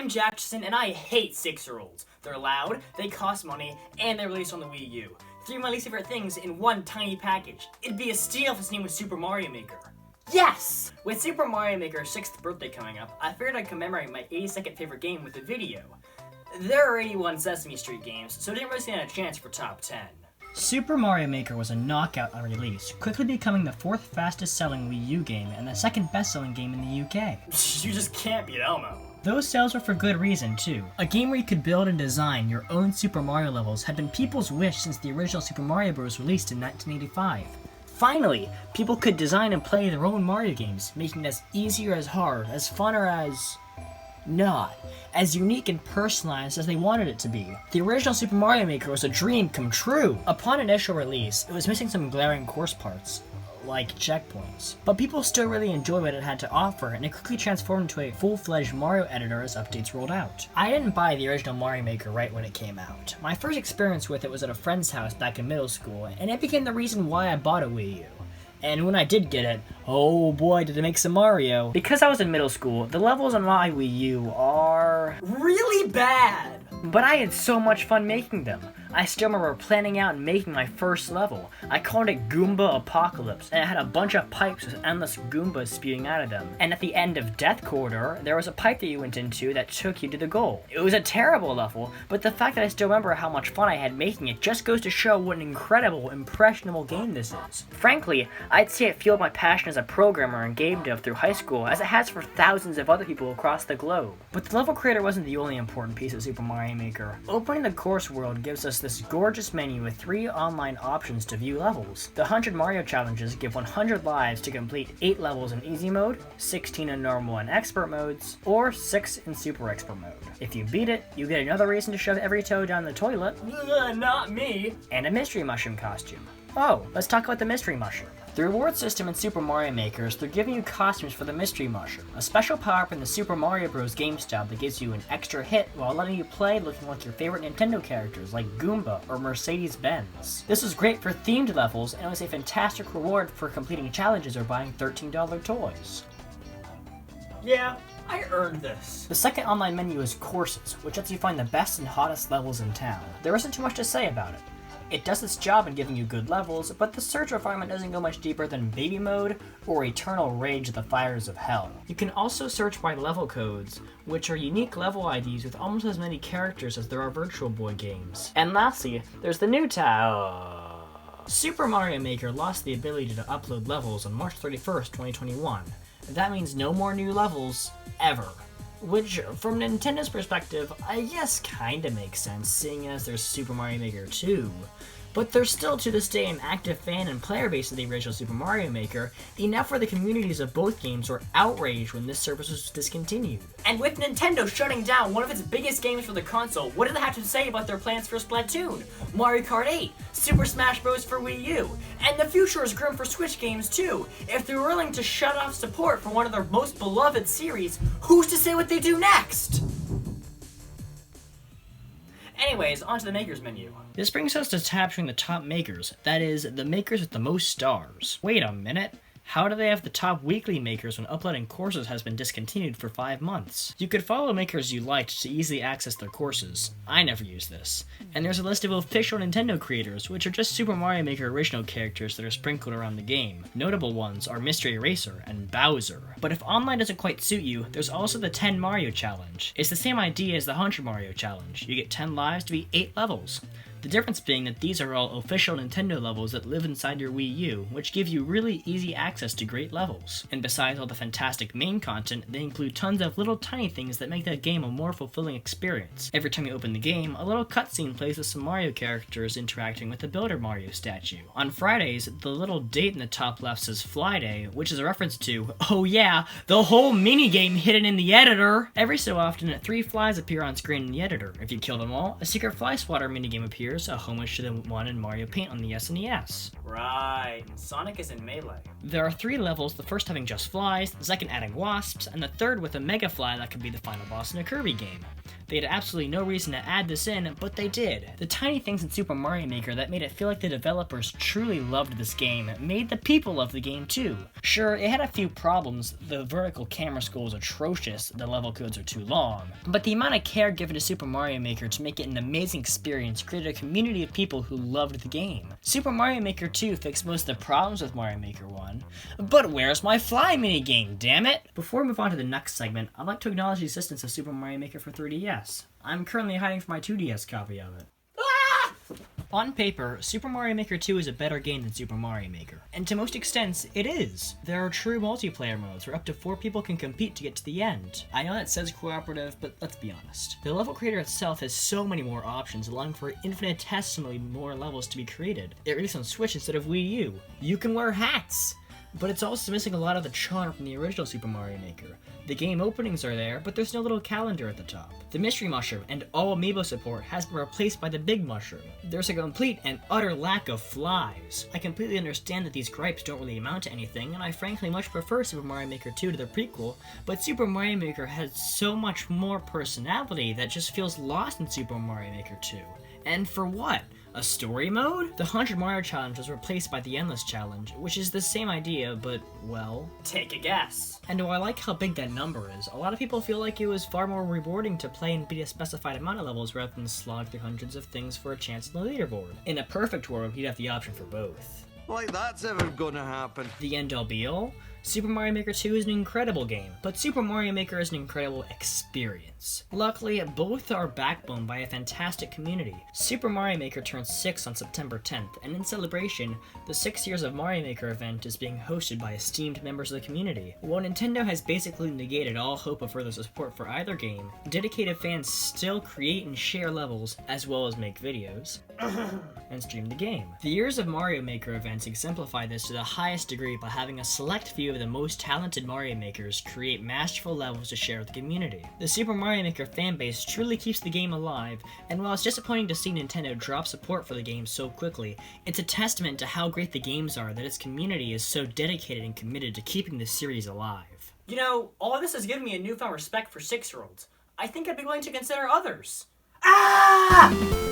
I'm jacjson and I hate 6-year-olds. They're loud, they cost money, and they're released on the Wii U. 3 of my least favorite things in one tiny package. It'd be a steal if its name was Super Mario Maker. Yes! With Super Mario Maker's 6th birthday coming up, I figured I'd commemorate my 82nd favorite game with a video. There are 81 Sesame Street games, so it didn't really stand a chance for top 10. Super Mario Maker was a knockout on release, quickly becoming the 4th fastest selling Wii U game and the 2nd best selling game in the UK. You just can't beat Elmo. Those sales were for good reason, too. A game where you could build and design your own Super Mario levels had been people's wish since the original Super Mario Bros. Released in 1985. Finally, people could design and play their own Mario games, making it as easy or as hard, as fun or as... not. As unique and personalized as they wanted it to be. The original Super Mario Maker was a dream come true! Upon initial release, it was missing some glaring course parts, like checkpoints. But people still really enjoyed what it had to offer, and it quickly transformed into a full-fledged Mario editor as updates rolled out. I didn't buy the original Mario Maker right when it came out. My first experience with it was at a friend's house back in middle school, and it became the reason why I bought a Wii U. And when I did get it, oh boy did it make some Mario. Because I was in middle school, the levels on my Wii U are... really bad! But I had so much fun making them. I still remember planning out and making my first level. I called it Goomba Apocalypse, and it had a bunch of pipes with endless Goombas spewing out of them. And at the end of Death Corridor, there was a pipe that you went into that took you to the goal. It was a terrible level, but the fact that I still remember how much fun I had making it just goes to show what an incredible, impressionable game this is. Frankly, I'd say it fueled my passion as a programmer and game dev through high school, as it has for thousands of other people across the globe. But the level creator wasn't the only important piece of Super Mario Maker. Opening the course world gives us this gorgeous menu with 3 online options to view levels. The 100 Mario challenges give 100 lives to complete 8 levels in easy mode, 16 in normal and expert modes, or 6 in super expert mode. If you beat it, you get another reason to shove every toad down the toilet. Not me! And a mystery mushroom costume. Oh, let's talk about the mystery mushroom. The reward system in Super Mario Maker is they're giving you costumes for the Mystery Mushroom, a special power-up in the Super Mario Bros. Game style that gives you an extra hit while letting you play looking like your favorite Nintendo characters like Goomba or Mercedes-Benz. This was great for themed levels, and it was a fantastic reward for completing challenges or buying $13 toys. Yeah, I earned this. The second online menu is Courses, which lets you find the best and hottest levels in town. There isn't too much to say about it. It does its job in giving you good levels, but the search refinement doesn't go much deeper than Baby Mode or Eternal Rage of the Fires of Hell. You can also search by level codes, which are unique level IDs with almost as many characters as there are Virtual Boy games. And lastly, there's the new tab. Super Mario Maker lost the ability to upload levels on March 31st, 2021. That means no more new levels, ever. Which, from Nintendo's perspective, I guess kinda makes sense, seeing as there's Super Mario Maker 2. But there's still to this day an active fan and player base of the original Super Mario Maker, enough where the communities of both games were outraged when this service was discontinued. And with Nintendo shutting down one of its biggest games for the console, what do they have to say about their plans for Splatoon, Mario Kart 8, Super Smash Bros. For Wii U? And the future is grim for Switch games too. If they're willing to shut off support for one of their most beloved series, who's to say what they do next? Anyways, onto the Makers menu. This brings us to capturing the top makers, that is, the makers with the most stars. Wait a minute. How do they have the top weekly makers when uploading courses has been discontinued for 5 months? You could follow makers you liked to easily access their courses. I never use this. And there's a list of official Nintendo creators, which are just Super Mario Maker original characters that are sprinkled around the game. Notable ones are Mystery Eraser and Bowser. But if online doesn't quite suit you, there's also the 10 Mario Challenge. It's the same idea as the 100 Mario Challenge. You get 10 lives to beat 8 levels. The difference being that these are all official Nintendo levels that live inside your Wii U, which give you really easy access to great levels. And besides all the fantastic main content, they include tons of little tiny things that make that game a more fulfilling experience. Every time you open the game, a little cutscene plays with some Mario characters interacting with the Builder Mario statue. On Fridays, the little date in the top left says Fly Day, which is a reference to, oh yeah, the whole minigame hidden in the editor! Every so often, 3 flies appear on screen in the editor. If you kill them all, a secret fly swatter minigame appears, a homage to the one in Mario Paint on the SNES. Right, Sonic is in Melee. There are 3 levels, the first having just flies, the second adding wasps, and the third with a mega fly that could be the final boss in a Kirby game. They had absolutely no reason to add this in, but they did. The tiny things in Super Mario Maker that made it feel like the developers truly loved this game made the people love the game too. Sure, it had a few problems. The vertical camera scroll was atrocious, the level codes are too long, but the amount of care given to Super Mario Maker to make it an amazing experience created a community of people who loved the game. Super Mario Maker 2 fixed most of the problems with Mario Maker 1, but where's my fly minigame, damn it? Before we move on to the next segment, I'd like to acknowledge the existence of Super Mario Maker for 3DS. I'm currently hiding from my 2DS copy of it. On paper, Super Mario Maker 2 is a better game than Super Mario Maker, and to most extents, it is. There are true multiplayer modes where up to 4 people can compete to get to the end. I know that says cooperative, but let's be honest. The level creator itself has so many more options, allowing for infinitesimally more levels to be created. It released on Switch instead of Wii U. You can wear hats! But it's also missing a lot of the charm from the original Super Mario Maker. The game openings are there, but there's no little calendar at the top. The Mystery Mushroom and all amiibo support has been replaced by the Big Mushroom. There's a complete and utter lack of flies. I completely understand that these gripes don't really amount to anything, and I frankly much prefer Super Mario Maker 2 to the prequel, but Super Mario Maker has so much more personality that just feels lost in Super Mario Maker 2. And for what? A story mode? The 100 Mario Challenge was replaced by the Endless Challenge, which is the same idea, but, well... Take a guess. And while I like how big that number is, a lot of people feel like it was far more rewarding to play and beat a specified amount of levels rather than slog through hundreds of things for a chance on the leaderboard. In a perfect world, you'd have the option for both. Like that's ever gonna happen. The end all be all? Super Mario Maker 2 is an incredible game, but Super Mario Maker is an incredible experience. Luckily, both are backboned by a fantastic community. Super Mario Maker turns 6 on September 10th, and in celebration, the 6 Years of Mario Maker event is being hosted by esteemed members of the community. While Nintendo has basically negated all hope of further support for either game, dedicated fans still create and share levels, as well as make videos, and stream the game. The Years of Mario Maker events exemplify this to the highest degree by having a select few of the most talented Mario Makers create masterful levels to share with the community. The Super Mario Maker fanbase truly keeps the game alive, and while it's disappointing to see Nintendo drop support for the game so quickly, it's a testament to how great the games are that its community is so dedicated and committed to keeping the series alive. You know, all of this has given me a newfound respect for 6-year-olds. I think I'd be willing to consider others. Ah!